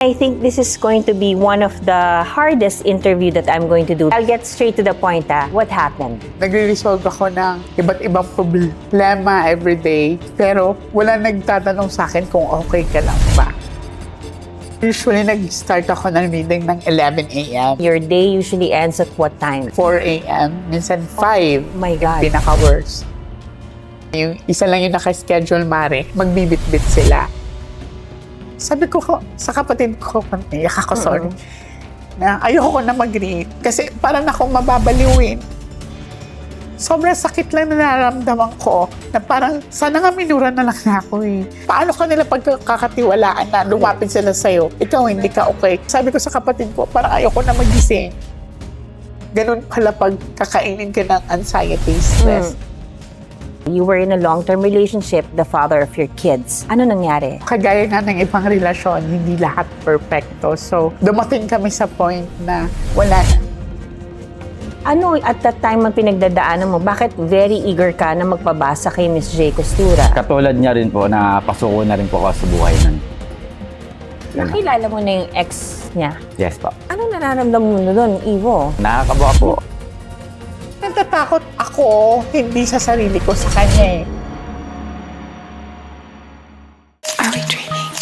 I think this is going to be one of the hardest interview that I'm going to do. I'll get straight to the point. What happened? Nagre-resolve ako ng iba't ibang problema everyday, pero wala nagtatanong sa akin kung okay ka lang ba. Usually, nag-start ako ng reading ng 11 a.m. Your day usually ends at what time? 4 a.m., minsan 5. Oh my God. Pinaka-worst. Yung isa lang yung naka-schedule, Mare, magbibit-bit sila. Sabi ko sa kapatid ko, iyak ako, sorry, na ayoko na mag-read kasi parang ako mababaliwin. Sobrang sakit lang na nararamdaman ko na parang sana nga minura na lang ako eh. Paano ka nila pagkakatiwalaan na lumapit sila sa'yo? Ikaw hindi ka okay. Sabi ko sa kapatid ko, parang ayoko na magising. Ganun pala pag kakainin ka ng anxiety, stress. You were in a long-term relationship, the father of your kids. Ano nangyari? Kagaya nga ng ibang relasyon, hindi lahat perfecto. So, dumating kami sa point na wala na. Ano at that time ang pinagdadaanan mo? Bakit very eager ka na magpabasa kay Miss J. Costura? Katulad niya rin po, na pasuko na rin po ako sa buhay nun. Nakilala mo na yung ex niya. Yes po. Ano nararamdaman mo doon, Ivo? Nakakabawa po. Natatakot ako, hindi sa sarili ko, sa kanya eh. Are we dreaming?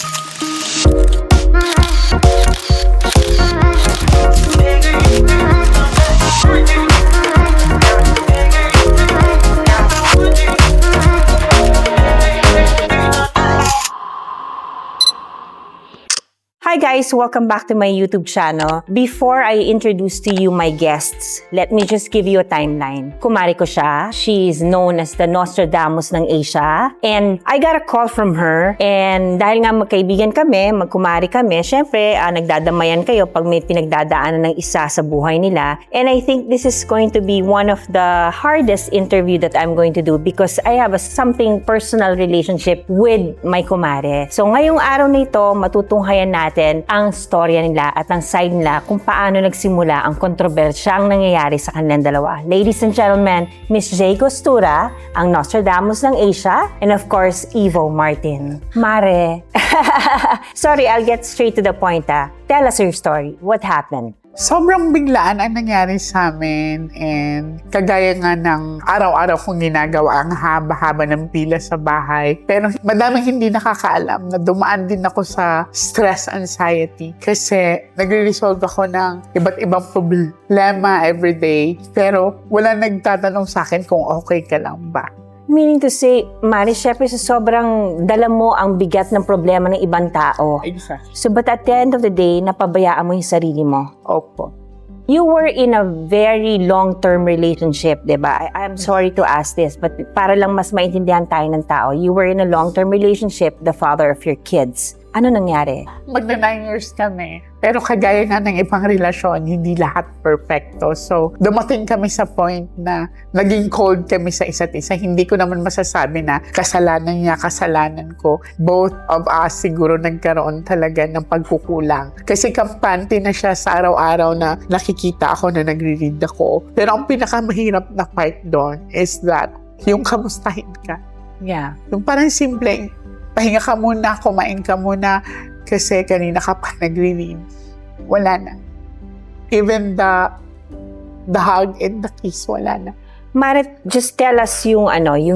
Hi guys! Welcome back to my YouTube channel. Before I introduce to you my guests, let me just give you a timeline. Kumari ko siya. She is known as the Nostradamus ng Asia. And I got a call from her. And dahil nga magkaibigan kami, magkumari kami, syempre, nagdadamayan kayo pag may pinagdadaanan ng isa sa buhay nila. And I think this is going to be one of the hardest interview that I'm going to do because I have something personal relationship with my kumare. So ngayong araw na ito, matutunghayan natin ang storya nila at ang side nila kung paano nagsimula ang kontrobersyang nangyayari sa kanilang dalawa. Ladies and gentlemen, Miss J. Costura, ang Nostradamus ng Asia, and of course, Ivo Martin. Mare. Sorry, I'll get straight to the point. Tell us your story. What happened? Sobrang biglaan ang nangyari sa amin and kagaya nga ng araw-araw kong ginagawa ang haba-haba ng pila sa bahay. Pero madaming hindi nakakaalam na dumaan din ako sa stress anxiety kasi nagre-resolve ako ng iba't ibang problema everyday pero wala nagtatanong sa akin kung okay ka lang ba. Meaning to say, Mari, syempre sa sobrang dala mo ang bigat ng problema ng ibang tao. Exactly. So, but at the end of the day, napabayaan mo yung sarili mo. Opo. You were in a very long-term relationship, di ba? I'm sorry to ask this, but para lang mas maintindihan tayo ng tao, you were in a long-term relationship, the father of your kids. Ano nangyari? Magna 9 years kami. Pero kagaya nga ng ibang relasyon, hindi lahat perfecto. So, dumating kami sa point na naging cold kami sa isa't isa. Hindi ko naman masasabi na kasalanan niya, kasalanan ko. Both of us siguro nagkaroon talaga ng pagkukulang. Kasi kampante na siya sa araw-araw na nakikita ako na nagre-read ako. Pero ang pinakamahirap na part doon is that yung kamustahin ka. Yeah. Yung parang simple, pahinga ka muna, kumain ka muna, kasi kanina ka pa nagre-read. Wala na. Even the hug and the kiss, wala na. Marit, just tell us yung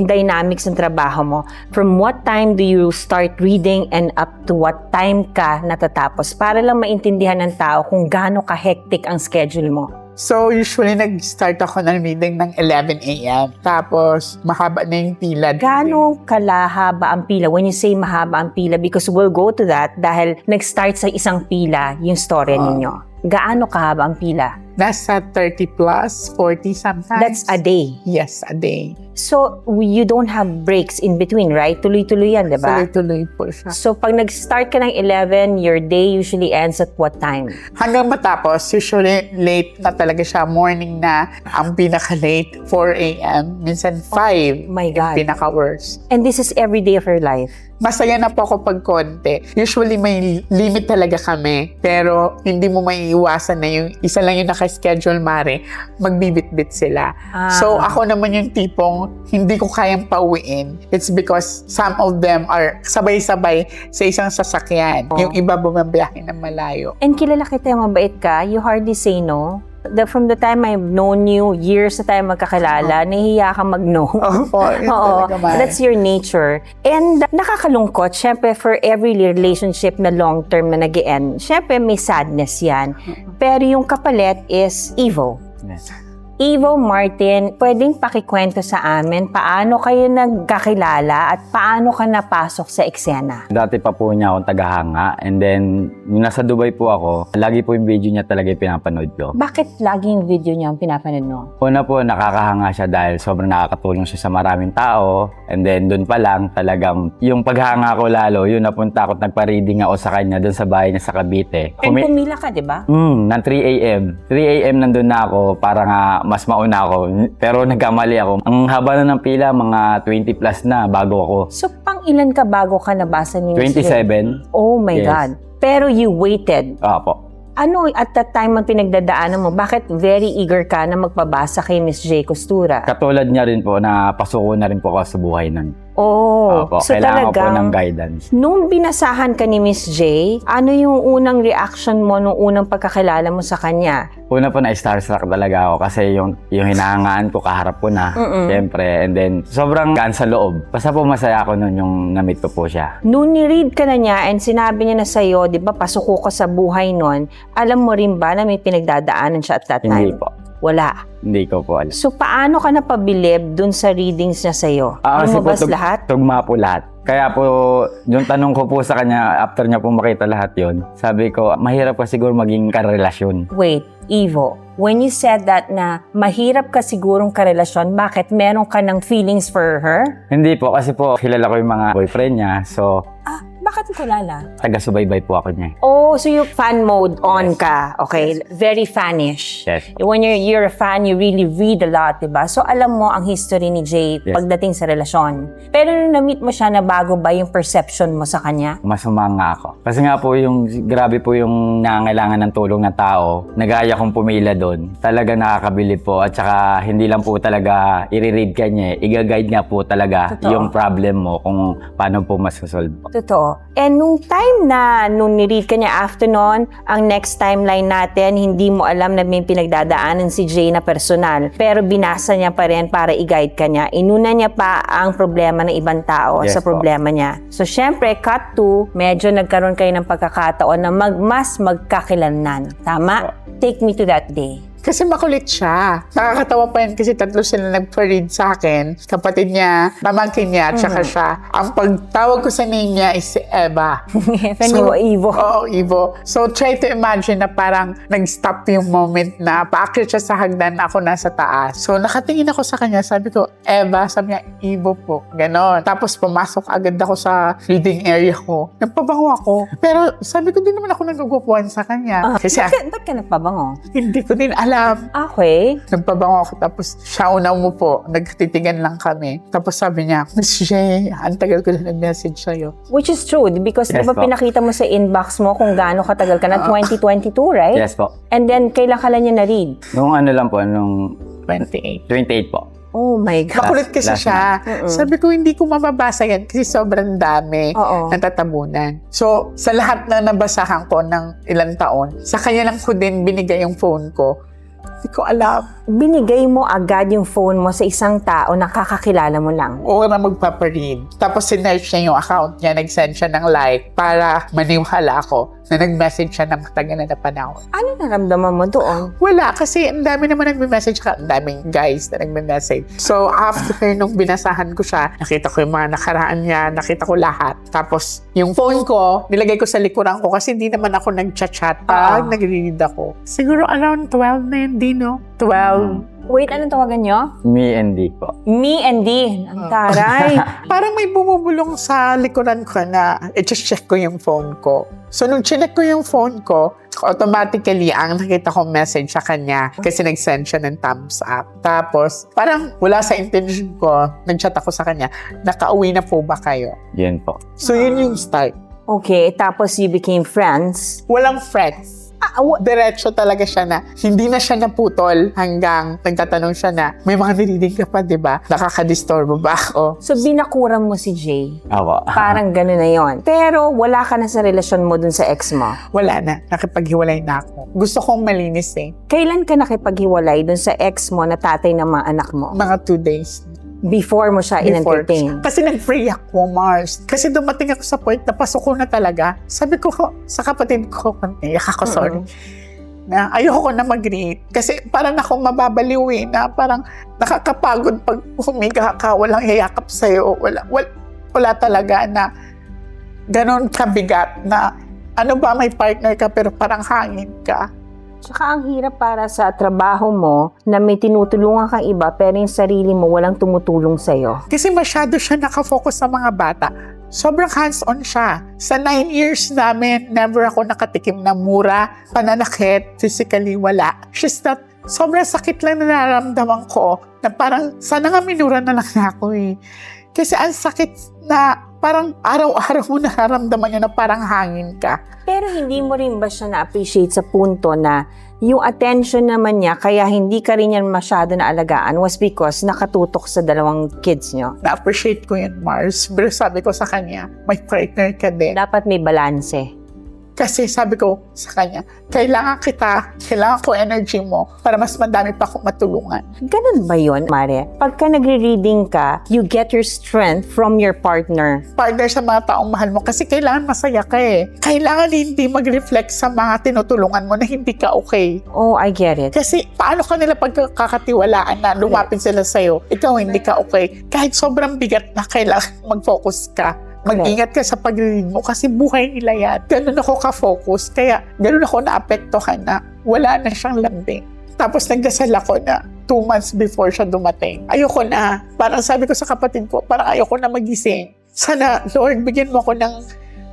dynamics ng trabaho mo. From what time do you start reading and up to what time ka natatapos? Para lang maintindihan ng tao kung gaano ka-hectic ang schedule mo. So, usually, nag-start ako ng reading ng 11 a.m. Tapos, mahaba na yung pila. Gaano kalahaba ang pila? When you say mahaba ang pila, because we'll go to that dahil nag-start sa isang pila yung storya ninyo. Gaano kahaba ang pila? Nasa 30 plus, 40 sometimes. That's a day. Yes, a day. So, you don't have breaks in between, right? Tuloy-tuloy yan, di ba? Tuloy-tuloy po siya. So, pag nag-start ka ng 11, your day usually ends at what time? Hanggang matapos, usually late na talaga siya. Morning na, ang pinaka-late, 4 a.m. Minsan 5. My God. Pinaka-worst. And this is every day of your life? masaya na po ako pag konti. Usually may limit talaga kami, pero hindi mo maiiwasan na yung isa lang yung naka-schedule, Mare, magbibit-bit sila. So ako naman yung tipong hindi ko kayang pauwiin. It's because some of them are sabay-sabay sa isang sasakyan. Yung iba bumabiyahe ng malayo. And kilala kita, mabait ka, you hardly say no. From the time I've known you, years na tayo magkakilala, nahihiya ka mag-no. Opo, yun Oo, talaga, Mare. that's your nature. And nakakalungkot, syempre for every relationship na long-term na nag-end, syempre may sadness yan. Pero yung kapalit is Evo. Yes. Evo, Martin, pwedeng pakikwento sa amin paano kayo nagkakilala at paano ka napasok sa eksena? Dati pa po niya akong tagahanga. And then, nung nasa Dubai po ako, lagi po yung video niya talaga yung pinapanood ko. Bakit laging video niya ang pinapanood mo? Una po, nakakahanga siya dahil sobrang nakakatulong siya sa maraming tao. And then, dun pa lang, talagang yung paghanga ko lalo, yun napunta ako, nagpa-reading ako sa kanya dun sa bahay niya sa Cavite. And pumila ka, di ba? Ng 3 a.m. 3 a.m. nandun na ako para nga mas mauna ako. Pero nagkamali ako. Ang haba na ng pila, mga 20 plus na bago ako. So, pang ilan ka bago ka nabasa ni Miss J? 27. Oh my Yes. God. Pero you waited. Opo. Ano at that time ang pinagdadaanan mo? Bakit very eager ka na magpabasa kay Miss J. Costura? Katulad niya rin po na pasuko na rin po ako sa buhay nun. Oh, Opo, so kailangan ko po talagang ng guidance. nung binasahan ka ni Miss J, ano yung unang reaction mo nung unang pagkakilala mo sa kanya? Una po na starstruck talaga ako kasi yung hinahangaan ko kaharap ko na, siyempre. And then, sobrang gaan sa loob. Basta po masaya ako nun yung na-meet ko po siya. Nung ni-read ka na niya and sinabi niya na sa'yo, di ba, pasuko ka sa buhay nun, alam mo rin ba na may pinagdadaanan siya at that Hindi time? po. Wala. Hindi ko po alam. So, paano ka napabilib dun sa readings niya sa'yo? Kasi po, Lumabas lahat? tugma po lahat. Kaya po, yung tanong ko po sa kanya, after niya po makita lahat yon, sabi ko, mahirap ka siguro maging karelasyon. Wait, Evo, when you said that na mahirap ka sigurong karelasyon, bakit meron ka ng feelings for her? Hindi po, kasi po, kilala ko yung mga boyfriend niya. So, Bakit mo kilala? taga-subaybay po ako niya. Oh, so yung fan mode on Yes. ka. Okay, very fanish. Yes. When you're a fan, you really read a lot, diba? So alam mo ang history ni Jay Yes. pagdating sa relasyon. Pero nung na-meet mo siya, na bago ba yung perception mo sa kanya? Mas humanga ako. Kasi nga po yung, grabe po yung nangangailangan ng tulong ng tao, nagaya kong pumila doon. Talaga nakakabilib po at saka hindi lang po talaga i-read ka niya, i-guide nga po talaga Totoo. yung problem mo kung paano po masasolve. Totoo. And nung time na nung ni-read ka niya after nun, ang next timeline natin, hindi mo alam na may pinagdadaanan si Jay na personal. Pero binasa niya pa rin para i-guide ka niya. Inuna niya pa ang problema ng ibang tao Yes sa po. problema niya. So, syempre, cut to, medyo nagkaroon kayo ng pagkakataon na mas magkakilanlan. Tama? Take me to that day. Kasi makulit siya. Nakakatawa pa yan kasi tatlo sila nagpa-read sa akin. Kapatid niya, pamangkin niya, at saka siya. Ang pagtawag ko sa name niya is si Eva. Fendi mo, Evo. Oo, Evo. So, try to imagine na parang nag-stop yung moment na paakyat siya sa hagdan, ako nasa taas. So, nakatingin ako sa kanya. Sabi ko, Eva. Sabi niya, Evo po. Ganon. Tapos, pumasok agad ako sa reading area ko. Nagpabango ako. Pero, sabi ko, di naman ako nagugwapuan sa kanya. Kasi, Ba't ka nagpabango? hindi ko din alam. Okay. Nagpabango ako, tapos siya una umupo, nagtitigan lang kami. Tapos sabi niya, Miss Jay, ang tagal ko na nag-message sa'yo. Which is true because Yes diba po. pinakita mo sa inbox mo kung gaano katagal ka na, 2022, right? Yes po. And then, kailan ka lang niya na-read? Nung ano lang po, nung 28. 28 po. Oh my God. Makulit kasi last siya. Sabi ko, hindi ko mababasa yan kasi sobrang dami Oo. natatabunan. So, sa lahat na nabasahan ko ng ilang taon, sa kanya lang ko din binigay yung phone ko. Hindi ko alam. Binigay mo agad yung phone mo sa isang tao na kakakilala mo lang. Oo na magpaparead. Tapos sinerch niya yung account niya, nag-send siya ng like para maniwala ako na nag-message siya ng matagal na panahon. Ano naramdaman mo doon? Wala, kasi ang dami naman nagme-message ka. Ang daming guys na nagme-message. So, after nung binasahan ko siya, nakita ko yung mga nakaraan niya, nakita ko lahat. Tapos, yung phone ko, nilagay ko sa likuran ko kasi hindi naman ako nag-chat-chat pag nag-read ako. Siguro around 12 na yun, di no? 12. Wait, anong tawagan nyo? Me and D po. Me and D. Ang taray. Parang may bumubulong sa likuran ko na i-check ko yung phone ko. So, nung chinek ko yung phone ko, automatically, ang nakita ko message sa kanya kasi nag-send siya ng thumbs up. Tapos, parang wala sa intention ko, nag-chat ako sa kanya, nakauwi na po ba kayo? Yun po. So, yun yung start. Okay, tapos you became friends. Walang friends. Diretso talaga siya na hindi na siya naputol hanggang nagtatanong siya na may mga narinig ka pa, di ba? Nakakadisturbo ba ako? So, binakuran mo si Jay. Opo. Parang gano'n na yon. Pero wala ka na sa relasyon mo dun sa ex mo. Wala na. Nakipaghiwalay na ako. Gusto kong malinis eh. Kailan ka nakipaghiwalay dun sa ex mo na tatay ng mga anak mo? Mga 2 days. Before mo siya Before. in-entertain? Kasi nag-pray ako, Mars. Kasi dumating ako sa point na pasok ko na talaga. Sabi ko sa kapatid ko, naiyak ako, sorry. Na ayoko na mag-read. Kasi parang ako mababaliw eh, na parang nakakapagod pag humiga ka, walang yayakap sa'yo. Wala talaga na ganon kabigat na ano ba, may partner ka pero parang hangin ka. Tsaka ang hirap para sa trabaho mo na may tinutulungan kang iba pero yung sarili mo walang tumutulong sa'yo. Kasi masyado siya nakafocus sa mga bata. Sobrang hands-on siya. Sa 9 years namin, never ako nakatikim na mura, pananakit, physically wala. Just that, sobrang sakit lang na nararamdaman ko na parang sana nga minura na lang ako eh. Kasi ang sakit na parang araw-araw mo nararamdaman yun na parang hangin ka. Pero hindi mo rin ba siya na-appreciate sa punto na yung attention naman niya kaya hindi ka rin yan masyado naalagaan was because nakatutok sa 2 kids niyo? Na-appreciate ko yun, Mars. Pero sabi ko sa kanya, may partner ka din. Dapat may balanse. Kasi sabi ko sa kanya, kailangan ko energy mo para mas madami pa akong matulungan. Ganun ba yun, Mare? Pagka nagre-reading ka, you get your strength from your partner. Partner sa mga taong mahal mo kasi kailangan masaya ka eh. Kailangan hindi mag-reflect sa mga tinutulungan mo na hindi ka okay. Oh, I get it. Kasi paano ka nila pagkakatiwalaan na lumapit sila sa'yo, ikaw hindi ka okay. Kahit sobrang bigat na kailangan mag-focus ka. Mag-ingat ka sa pag-read mo kasi buhay nila yan. Ganun ako ka-focus. Kaya ganun ako naapektuhan na wala na siyang lambing. Tapos nagdasal ako na 2 months before siya dumating. Ayoko na. Parang sabi ko sa kapatid ko, parang ayoko na magising. Sana, Lord, bigyan mo ako ng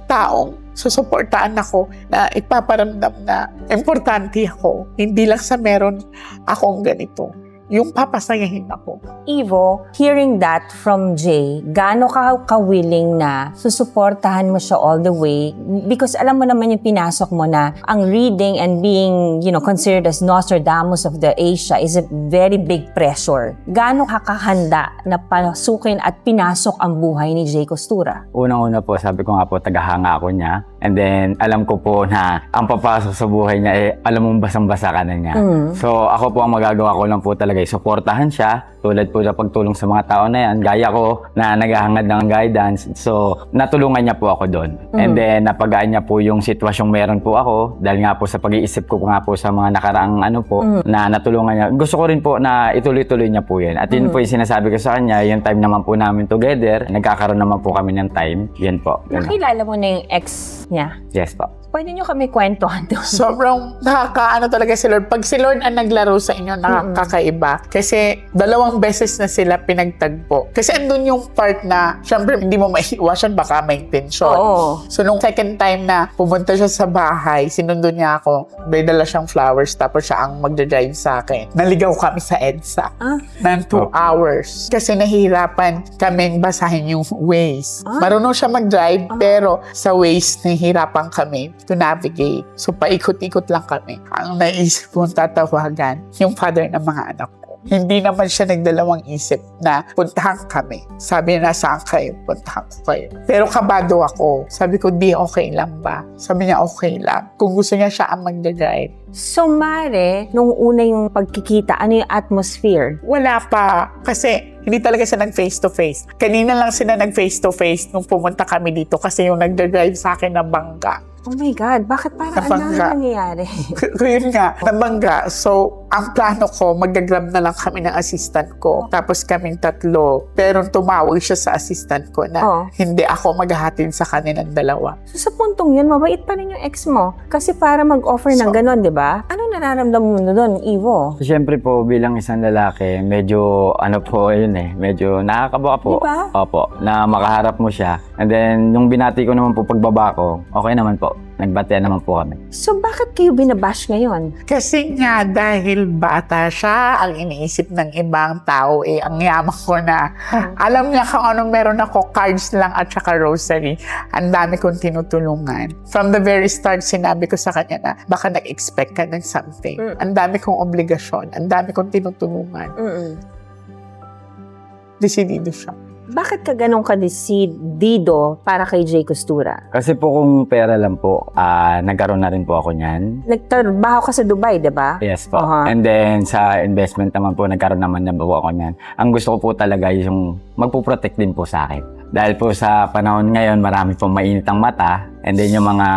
taong susuportaan ako na ipaparamdam na importante ako. Hindi lang sa meron akong ganito. Yung papasayahin ako. Ivo, hearing that from Jay, gaano ka willing na susuportahan mo siya all the way? Because alam mo naman yung pinasok mo na ang reading and being, considered as Nostradamus of the Asia is a very big pressure. Gaano ka kahanda na pasukin at pinasok ang buhay ni Jay Costura? Unang-una po, sabi ko nga po, tagahanga ako niya. And then, alam ko po na ang papasok sa buhay niya, alam mong basang-basa ka na niya. So, ako po ang magagawa ko lang po talaga, suportahan siya, tulad po sa pagtulong sa mga tao na yan. Gaya ko na naghahangad ng guidance. So, natulungan niya po ako doon. And then, napagaan niya po yung sitwasyong meron po ako. Dahil nga po sa pag-iisip ko nga po sa mga nakaraang na natulungan niya. Gusto ko rin po na ituloy-tuloy niya po yan. At yun po yung sinasabi ko sa kanya, yung time naman po namin together, nagkakaroon naman po kami ng time. Yan po. Nakilala mo na yung ex niya? Yes po. Pwede nyo kami kwentuhan doon. Sobrang nakakaano talaga si Lord. Pag si Lord ang naglaro sa inyo, nakakaiba. Kasi 2 beses na sila pinagtagpo. Kasi andun yung part na, syempre, hindi mo maiiwasan, baka may tension. Oo. So, nung second time na pumunta siya sa bahay, sinundo niya ako, may dala siyang flowers, tapos siya ang magdadrive sa akin. Naligaw kami sa EDSA ng 2 hours. Kasi nahihirapan kaming basahin yung Waze. Marunong siya mag-drive, pero sa Waze, nahihirapan kami to navigate. So, paikot-ikot lang kami. Ang naisip kong tatawagan, yung father ng mga anak ko. Hindi naman siya nagdalawang isip na puntahan kami. Sabi niya, nasaan kayo? Puntahan ko kayo. Pero kabado ako. Sabi ko, di okay lang ba? Sabi niya, okay lang. Kung gusto niya siya ang magdadrive. So, Mare, nung una yung pagkikita, ano yung atmosphere? Wala pa. Kasi hindi talaga siya nag-face-to-face. Kanina lang sila nag-face-to-face nung pumunta kami dito kasi yung nagdadrive sa akin na bangga. Oh my God, bakit parang ano nangyayari? Yun nga, nabangga. So, ang plano ko, mag-grab na lang kami ng assistant ko. Tapos kaming 3. Pero tumawag siya sa assistant ko na hindi ako maghahatid sa kanilang 2. So, sa puntong yun, mabait pa rin yung ex mo. Kasi para mag-offer ng ganon, di ba? Ano nararamdaman mo doon, Ivo? Siyempre po, bilang isang lalaki, medyo, medyo nakakabawa po. Diba? Opo, na makaharap mo siya. And then, nung binati ko naman po pagbaba ko, okay naman po. Nagbatean naman po kami. So bakit kayo binabash ngayon? Kasi nga, dahil bata siya, ang iniisip ng ibang tao, ang yaman ko na. Alam niya kung ano meron ako, cards lang at saka rosary. Ang dami kong tinutulungan. From the very start, sinabi ko sa kanya na baka nag-expect ka ng something. Ang dami kong obligasyon, ang dami kong tinutulungan. Desidido siya. Bakit ka ganun ka-decidido para kay Jay Costura? Kasi po kung pera lang po, nagkaroon na rin po ako niyan. Nagtrabaho ka sa Dubai, di ba? Yes po. Aha. And then sa investment naman po, nagkaroon naman po ako niyan. Ang gusto ko po talaga yung magpo-protect din po sa akin. Dahil po sa panahon ngayon, marami pong mainit ang mata. And then yung mga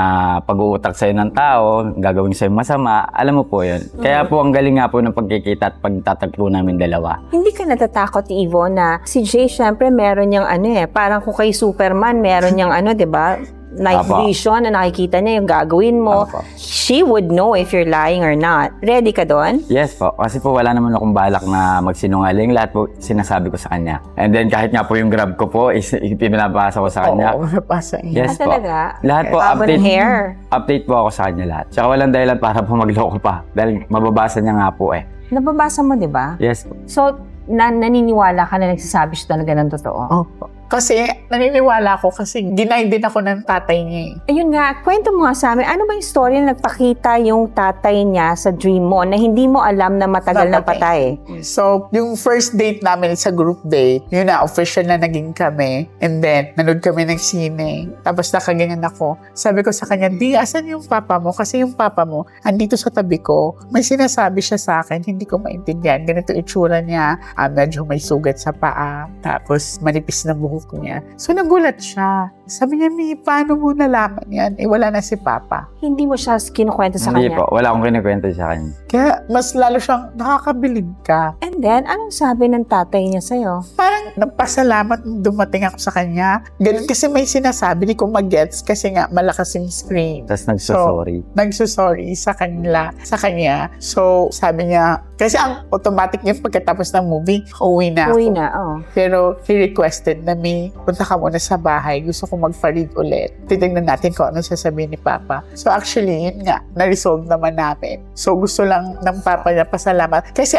pag-uutak sa'yo ng tao, gagawin sa'yo masama, alam mo po yun. Kaya po ang galing nga po ng pagkikita at pagtatagpo namin dalawa. Hindi ka natatakot, Ivo, na si Jay, syempre, meron niyang parang kung kay Superman, meron niyang di ba? Night Apo. vision na nakikita niya yung gagawin mo. Apo. She would know if you're lying or not. Ready ka doon? Yes po. Kasi po wala naman akong balak na magsinungaling. Lahat po sinasabi ko sa kanya. And then kahit nga po yung grab ko po, pinapasa ko sa kanya. Oo, napasa niya. Yes po. Talaga? Lahat po, Habang update. hair. Update po ako sa kanya lahat. Tsaka walang dahilan para po magloko pa. Dahil mababasa niya nga po eh. Nababasa mo, di ba? Yes po. So, naniniwala ka na nagsasabi siya talaga ng totoo? Opo. Kasi naniniwala ko kasi deny din ako ng tatay niya eh. Ayun nga, kwento mo nga sa amin, ano ba yung story na nagpakita yung tatay niya sa dream mo na hindi mo alam na matagal na patay? So, yung first date namin sa group date, yun na, official na naging kami. And then, nanood kami ng sine. Tapos nakaganyan ako. Sabi ko sa kanya, di, asan yung papa mo? Kasi yung papa mo, andito sa tabi ko. May sinasabi siya sa akin, hindi ko maintindihan. Ganito itsura niya. Medyo may sugat sa paa. Tapos, manipis na buhok niya. So, nagulat siya. Sabi niya, Mi, paano mo nalaman yan? Wala na si Papa. Hindi mo siya kinukwento sa Hindi kanya? po. Wala akong kinikwento sa kanya. Kaya, mas lalo siyang nakakabilib ka. And then, anong sabi ng tatay niya sa'yo? Parang nagpasalamat nung dumating ako sa kanya. Ganun kasi may sinasabi, di ko mag-gets kasi nga malakas yung screen. Tapos nagsasorry. Nagsusorry sa kanya. So, sabi niya, kasi ang automatic niya pagkatapos ng movie, uwi na ako. Uwi na, oh. Pero he requested na, Mi, punta ka muna sa bahay. Gusto ko mag-farid ulit. Titignan natin kung ano sasabihin ni Papa. So actually, yun nga, na-resolve naman namin. So gusto lang ng Papa niya pasalamat. Kasi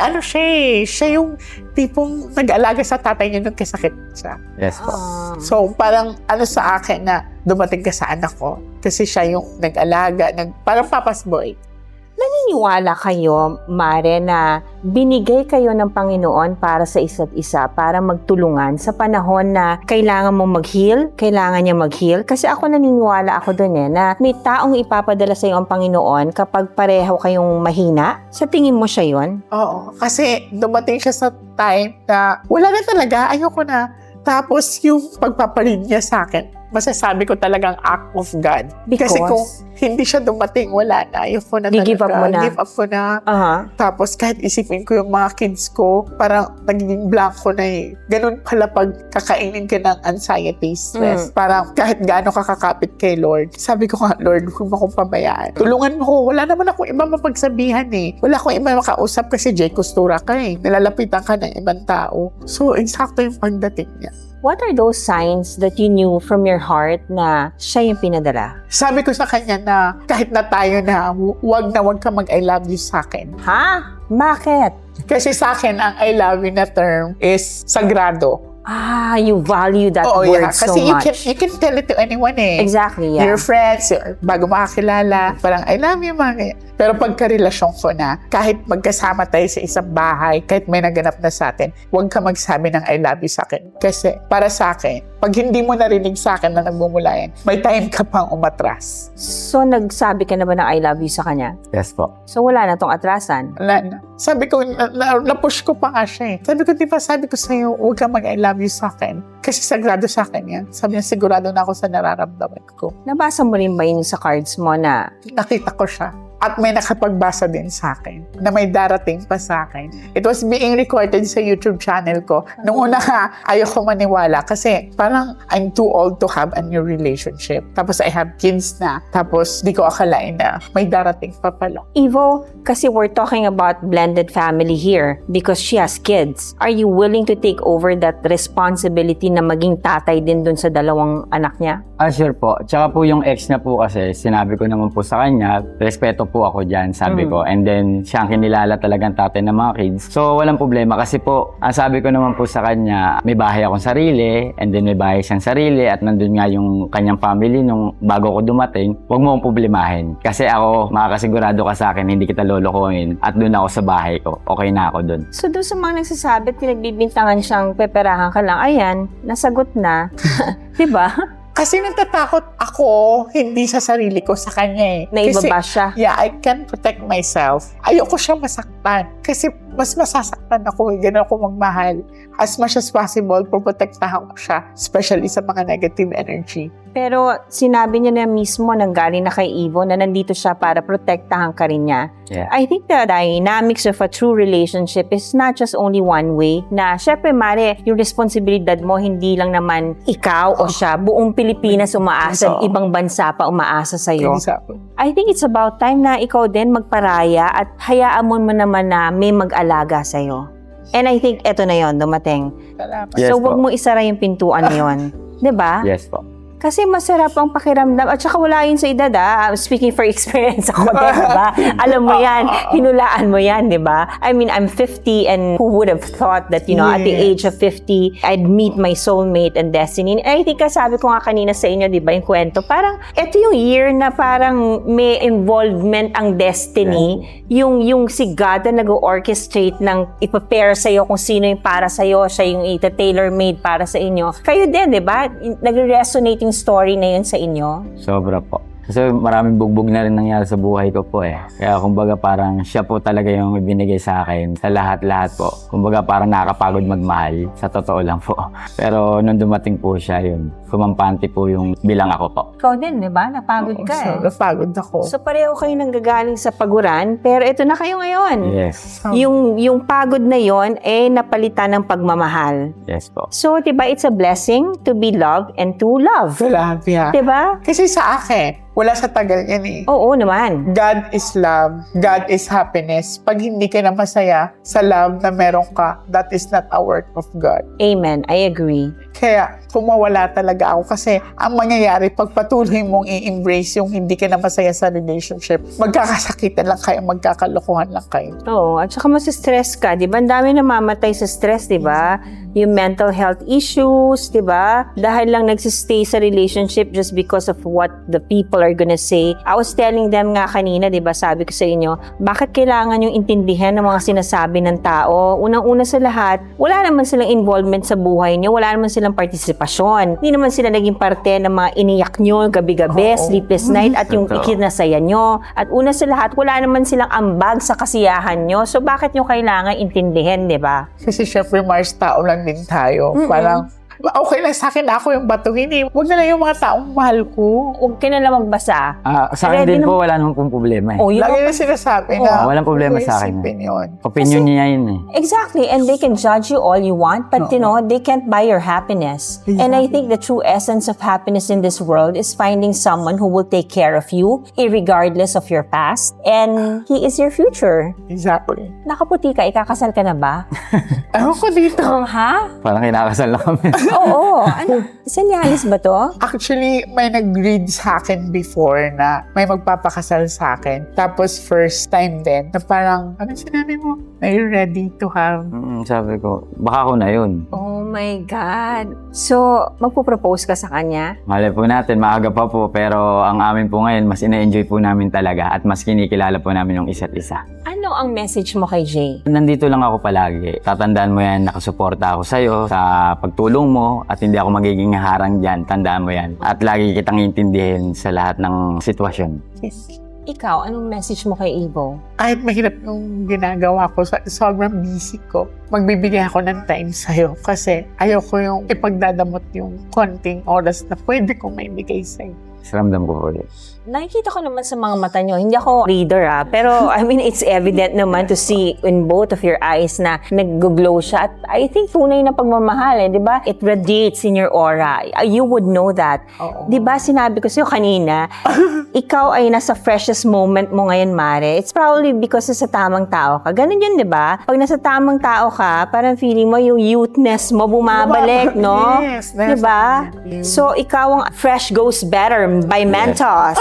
siya yung tipong nag-alaga sa tatay niya nung kasakit siya. Yes po. So parang sa akin na dumating ka sa anak ko. Kasi siya yung nag-alaga, parang Papa's boy. Naniniwala kayo, Mare, na binigay kayo ng Panginoon para sa isa't isa, para magtulungan sa panahon na kailangan mo mag-heal, kailangan niya mag-heal? Kasi ako naniniwala ako dun na may taong ipapadala sa iyo ang Panginoon kapag pareho kayong mahina. Sa tingin mo siya yun? Oo. Kasi dumating siya sa time na wala na talaga, ayoko na. Tapos yung pagpaparid niya sa akin, masasabi ko talagang act of God. Because? Kasi kung hindi siya dumating, wala na. Ayoko na talaga. Give up mo na? Give up ko na. Aha. Tapos kahit isipin ko yung mga kids ko, parang naging blanco na eh. Ganun pala pag kakainin ka ng anxiety, stress. Parang kahit gaano kakakapit kay Lord. Sabi ko nga, Lord, huwag mo akong pabayaan. Tulungan mo ko. Wala naman akong iba mapagsabihan eh. Wala akong iba makausap kasi Jay Costura ka eh. Nilalapitan ka ng ibang tao. So, eksakto yung pagdating niya. What are those signs that you knew from your heart na siya yung pinadala? Sabi ko sa kanya na kahit na tayo na wag ka mag-I love you sa akin. Ha? Bakit? Kasi sa akin, ang I love you na term is sagrado. You value that Oo, word yeah. so Kasi much. you can tell it to anyone eh. Exactly, yeah. Your friends, bago makakilala, parang I love you, mga ganyan. Pero pagka-relasyon ko na, kahit magkasama tayo sa isang bahay, kahit may naganap na sa atin, huwag ka magsabi ng I love you sa akin. Kasi para sa akin, pag hindi mo narinig sa akin na nagmumulayan, may time ka pang umatras. So, nagsabi ka na ba ng I love you sa kanya? Yes po. So, wala na tong atrasan? Wala na. Sabi ko, na-push ko pa nga siya eh. Sabi ko, di ba, sabi ko sa'yo, huwag ka mag-I love you sa akin. Kasi sagrado sa akin yan. Sabi niya, sigurado na ako sa nararamdaman ko. Nabasa mo rin ba yun sa cards mo na Nakita ko siya. At may nakapagbasa din sa akin na may darating pa sa akin. It was being recorded sa YouTube channel ko. Nung una ayoko maniwala kasi parang I'm too old to have a new relationship. Tapos I have kids na. Tapos di ko akalain na may darating pa pala. Evo, kasi we're talking about blended family here because she has kids. Are you willing to take over that responsibility na maging tatay din dun sa dalawang anak niya? Sure po. Tsaka po yung ex na po kasi, sinabi ko naman po sa kanya, respeto po ako dyan, sabi ko. And then, siya ang kinilala talagang tatay ng mga kids. So, walang problema kasi po, ang sabi ko naman po sa kanya, may bahay akong sarili, and then may bahay siyang sarili, at nandun nga yung kanyang family nung bago ko dumating, huwag mo akong problemahin. Kasi ako, makakasigurado ka sa akin, hindi kita lolokohin, at dun ako sa bahay ko. Okay na ako dun. So doon sa mga nagsasabi at pinagbibintangan siyang peperahan ka lang, ayan, nasagot na. Diba? Kasi natatakot ako hindi sa sarili ko sa kanya eh. Naibaba siya. Yeah, I can protect myself. Ayoko siya masaktan. Kasi mas masasaktan ako, ganun ako magmahal. As much as possible, proprotektahan ko siya. Especially sa mga negative energy. Pero sinabi niya na mismo nang galing na kay Evo na nandito siya para protektahan ka rin niya. Yeah. I think the dynamics of a true relationship is not just only one way. Na syempre, Mare, yung responsibilidad mo hindi lang naman ikaw o siya. Buong Pilipinas umaasa, ibang bansa pa umaasa sa'yo. Exactly. I think it's about time na ikaw din magparaya at hayaan mo naman na may mag-alaga sa'yo. And I think eto na yon dumating. Salamat. Yes So, wag po. mo isara yung pintuan na yon. 'Di ba? Yes po. Kasi masarap ang pakiramdam. At saka wala yun sa edad, Speaking for experience ako din, diba? Alam mo yan, hinulaan mo yan, diba? I mean, I'm 50 and who would have thought that, you know, at the age of 50, I'd meet my soulmate and destiny. And I think sabi ko nga kanina sa inyo, diba, yung kwento, parang ito yung year na parang may involvement ang destiny, yung si God na nag-orchestrate ng ipa-pair sa'yo kung sino yung para sa'yo, siya yung ita-tailor-made para sa inyo. Kayo din, diba? Nag-resonate yung story na yun sa inyo? Sobra po. Kasi maraming bugbog na rin nangyari sa buhay ko po eh. Kaya kumbaga parang siya po talaga yung ibinigay sa akin sa lahat-lahat po. Kumbaga parang nakakapagod magmahal. Sa totoo lang po. Pero nung dumating po siya yun, kumampante po yung bilang ako po. Ikaw din, di ba? Napagod ka eh. Napagod ako. So pareho kayo nanggagaling sa paguran, pero ito na kayo ngayon. Yes. Yung pagod na yon napalitan ng pagmamahal. Yes po. So, di ba, it's a blessing to be loved and to love. Salamat. Di ba? Kasi sa akin, wala sa tagal yan eh. Oo naman. God is love. God is happiness. Pag hindi ka na masaya sa love na meron ka, that is not a work of God. Amen. I agree. Kaya, kumawala talaga ako kasi ang mangyayari, pag patuloy mong i-embrace yung hindi ka na masaya sa relationship, magkakasakitan lang kayo, magkakalokohan lang kayo. Oo. At saka mas-stress ka. Di ba? Ang dami namamatay sa stress, di ba? Yung mental health issues, di ba? Dahil lang nagsistay sa relationship just because of what the people are gonna say. I was telling them nga kanina, di ba? Sabi ko sa inyo, bakit kailangan yung intindihan ng mga sinasabi ng tao? Unang-una sa lahat, wala naman silang involvement sa buhay niyo. Wala naman silang partisipasyon. Hindi naman sila naging parte ng mga iniyak nyo gabi-gabi, sleepless night, at yung ikinasaya nyo. At una sa lahat, wala naman silang ambag sa kasiyahan nyo. So, bakit nyo kailangan intindihin, di ba? Kasi syempre, Mars, tao lang din tayo. Parang, okay lang sa akin na ako yung batuhin eh. Huwag na lang yung mga taong mahal ko. Huwag ka na lang magbasa. Sa akin Ready din po, wala namang pong problema eh. Oh, yun. Lagi na sinasabi na, walang problema sa akin. isipin yun. Opinion niya yun eh. Exactly, and they can judge you all you want, but you know, they can't buy your happiness. And I think the true essence of happiness in this world is finding someone who will take care of you, irregardless of your past, and he is your future. Exactly. Nakaputi ka, ikakasal ka na ba? Ewan ko dito. Ha? Parang kinakasal na kami. Oo. Ano? Senyalis ba to? Actually, may nag-read sa akin before na may magpapakasal sa akin. Tapos first time din, na parang, ano sinabi mo? Are you ready to have? Sabi ko, baka ako na yun. Oh my God. So, magpo-propose ka sa kanya? Malay po natin, maaga pa po, pero ang amin po ngayon, mas ina-enjoy po namin talaga at mas kinikilala po namin yung isa't isa. Ano ang message mo kay Jay? Nandito lang ako palagi. Tatandaan mo yan, nakasuporta ako sa'yo sa pagtulong mo at hindi ako magiging harang dyan. Tandaan mo yan. At lagi kitang intindihin sa lahat ng sitwasyon. Yes. Ikaw, anong message mo kay Evo? Kahit mahirap yung ginagawa ko, sobrang busy ko, magbibigay ako ng time sa'yo kasi ayoko yung ipagdadamot yung konting oras na pwede kong maibigay sa'yo. Ramdam ko po yun. Nakikita ko naman sa mga mata nyo, hindi ako reader pero I mean, it's evident naman to see in both of your eyes na nag-glow siya. At I think tunay na pagmamahal, di ba? It radiates in your aura. You would know that. Oo. Di ba, sinabi ko sa'yo kanina, ikaw ay nasa freshest moment mo ngayon, Mare. It's probably because sa tamang tao ka. Ganun yun, di ba? Pag nasa tamang tao ka, parang feeling mo yung youthness mo bumabalik, no? Yes, Di ba? definitely. So, ikaw ang Fresh Goes Better by Mentos.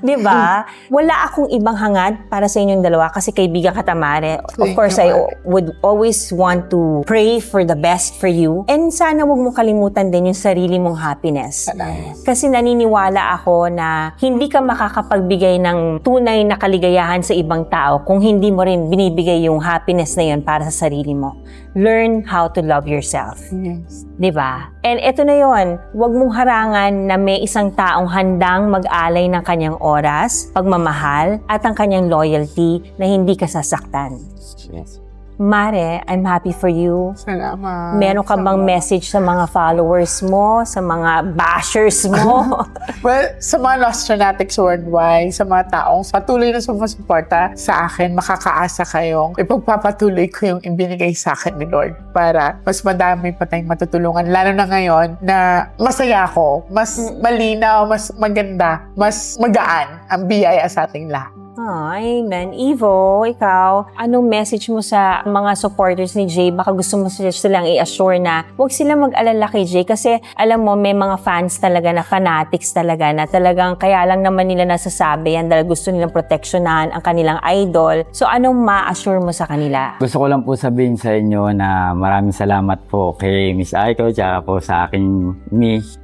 Di ba? Wala akong ibang hangad para sa inyong dalawa kasi kaibigan ka, Tamare. Of Thank course, you, I Mare. would always want to pray for the best for you. And sana wag mong kalimutan din yung sarili mong happiness. Salamat. Kasi naniniwala ako na hindi ka makakapagbigay ng tunay na kaligayahan sa ibang tao kung hindi mo rin binibigay yung happiness na yun para sa sarili mo. Learn how to love yourself. Yes. Di ba? And eto na yon, huwag mong harangan na may isang taong handang mag-alay ng kanyang oras, pagmamahal, at ang kanyang loyalty na hindi ka sasaktan. Yes. Mare, I'm happy for you. Salamat. Meron ka bang message sa mga followers mo, sa mga bashers mo? Well, sa mga Nostronatics worldwide, sa mga taong patuloy na sumusuporta sa akin, makakaasa kayong ipagpapatuloy ko yung ibinigay sa akin ni Lord para mas madami pa tayong matutulungan. Lalo na ngayon na masaya ako, mas malinaw, mas maganda, mas magaan ang biyaya sa ating lahat. Amen. Evo, ikaw, anong message mo sa mga supporters ni Jay? Baka gusto mo silang i-assure na huwag silang mag-alala kay Jay kasi alam mo, may mga fans talaga na fanatics talaga na talagang kaya lang naman nila nasasabi yan dahil gusto nilang proteksyonahan ang kanilang idol. So, anong ma-assure mo sa kanila? Gusto ko lang po sabihin sa inyo na maraming salamat po kay Miss Aiko tsaka po sa aking Miss.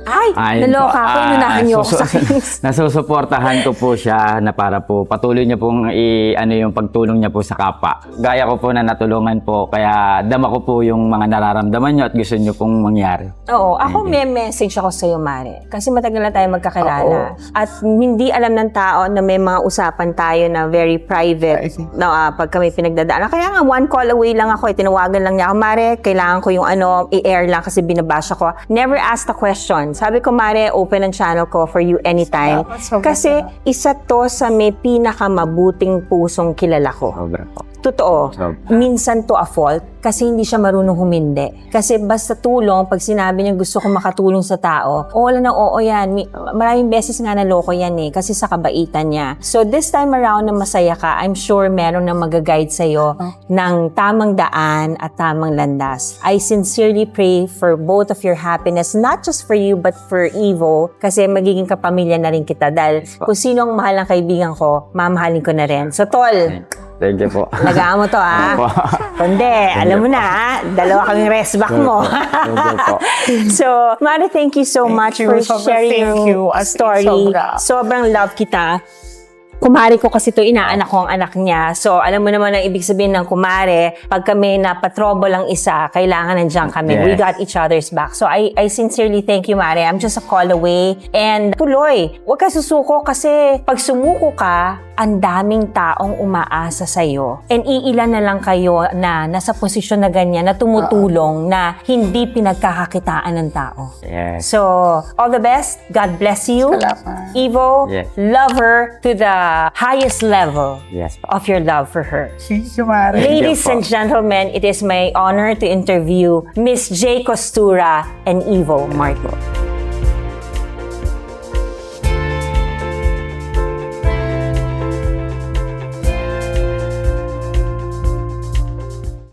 Ay, Ayun naloka po. ako. Inunahan niyo ako sa kinis. Nasusuportahan ko po siya na para po patuloy niya pong yung pagtulong niya po sa kapwa. Gaya ko po na natulungan po, kaya dama ko po yung mga nararamdaman niyo at gusto niyo pong mangyari. Oo, ako may message ako sa iyo, Mare. Kasi matagal na tayo magkakilala. At hindi alam ng tao na may mga usapan tayo na very private na pag kami pinagdadaan. Kaya nga, one call away lang ako. Tinawagan lang niya ako, Mare, kailangan ko yung i-air lang kasi binabasa ko. Never ask the question. Sabi ko, Mare, open ang channel ko for you anytime. Kasi isa to sa may pinakamabuting pusong kilala ko. Sobra po. Totoo. Minsan to a fault kasi hindi siya marunong humindi. Kasi basta tulong, pag sinabi niya gusto ko makatulong sa tao, wala nang oo yan. Maraming beses nga naloko yan kasi sa kabaitan niya. So this time around na masaya ka, I'm sure meron na mag-guide sa'yo ng tamang daan at tamang landas. I sincerely pray for both of your happiness, not just for you but for Evo, kasi magiging kapamilya na rin kita dahil kung sino ang mahal ng kaibigan ko, mamahalin ko na rin. So tol, Thank you po. lagaan mo to Opo. Kundi, alam mo na dalawa kaming rest back mo. Thank you po. So, Mare, thank you so much you. for Sobrang sharing thank you. your As in, story. Sobrang love kita. Kumare ko kasi to, inaanak ko ang anak niya. So, alam mo naman ang ibig sabihin ng kumare, pag kami napatrouble ang isa, kailangan nandiyan kami. Yes. We got each other's back. So, I sincerely thank you, Mare. I'm just a call away. And tuloy, huwag ka susuko kasi pag sumuko ka, ang daming taong umaasa sa'yo. And iilan na lang kayo na nasa posisyon na ganyan, na tumutulong, na hindi pinagkakakitaan ng tao. Yes. So, all the best. God bless you. Salamat. Evo, Yes. love her to the highest level Yes po. of your love for her. Thank you, Mare. Ladies po. and gentlemen, it is my honor to interview Miss J. Costura and Evo Marco.